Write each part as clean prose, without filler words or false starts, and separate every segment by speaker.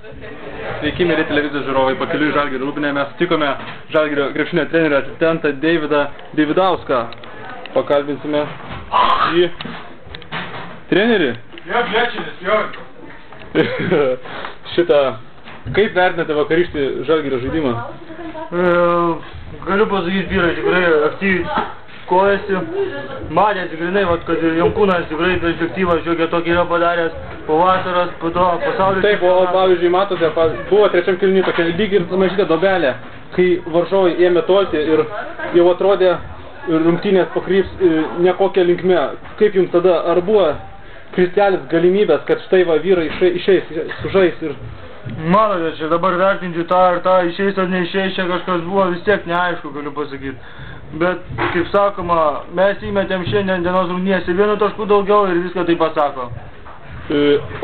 Speaker 1: Sveiki, mėly televizijos žiūrovai, pakeliui Žalgirio Rūbinė. Mes sutikome Žalgirio krepšinio trenerio asistentą Davidauską. Pakalbinsime jį. Trenerį?
Speaker 2: Jo, blečinis, jo.
Speaker 1: Šitą, kaip vertinate vakarykštį Žalgirio žaidimą?
Speaker 2: Galiu pasakyti, vyrai tikrai aktyviai kojasi. Matėsi grinai, kad ir Jankūnas tikrai perspektyvą šiokią tokį yra padaręs po vasaros, po to pasaulio.
Speaker 1: Taip, o pavyzdžiui, matote, buvo trečiam kėliny tokia lyg ir mažytė dobelė, kai varžovai ėmė tolti ir jau atrodė rungtynės pakryps nekokią linkme. Kaip jums tada, ar buvo kristelis galimybės, kad štai va vyrai išeis, sužais ir...
Speaker 2: Matote, čia dabar vertinti tą ar tą išeis ar neišeis, čia kažkas buvo vis tiek neaišku, galiu pasakyti. Bet, kaip sakoma, mes įmetėm šiandien dienos rungtynėse 1 taškų daugiau ir viską tai pasako.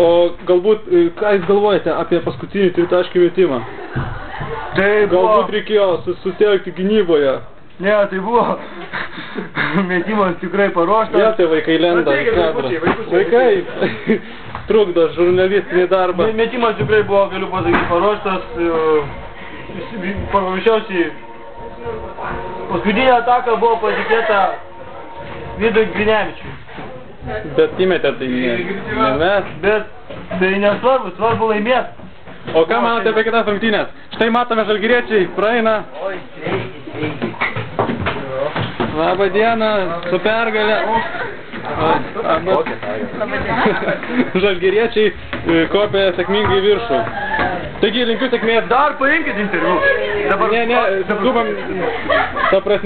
Speaker 1: O galbūt, ką jūs galvojate apie paskutinį 3-taškį metimą?
Speaker 2: Tai buvo...
Speaker 1: Galbūt reikėjo susitelkti gynyboje.
Speaker 2: Ne, tai buvo metimas tikrai paruoštas.
Speaker 1: Ja, tai vaikai lenda į kadrą. Vaikai trukdo žurnalistinį darbą.
Speaker 2: Metimas tikrai buvo, galiu pasakyti, paruoštas. Paprasčiausiai paskutinė ataka buvo patikėta Vidui Grinevičiui.
Speaker 1: Bet įmetė tai ne mes.
Speaker 2: Bet tai nesvarbu, svarbu laimėti.
Speaker 1: O ką manote apie kitas rungtynes? Štai matome žalgiriečiai, praeina. Labą dieną, su pergalė. Žalgiriečiai kopė sėkmingai į viršų. Taigi, linkiu sėkmės.
Speaker 2: Dar paimkit interviu.
Speaker 1: Ne, skubam. Ta prasme.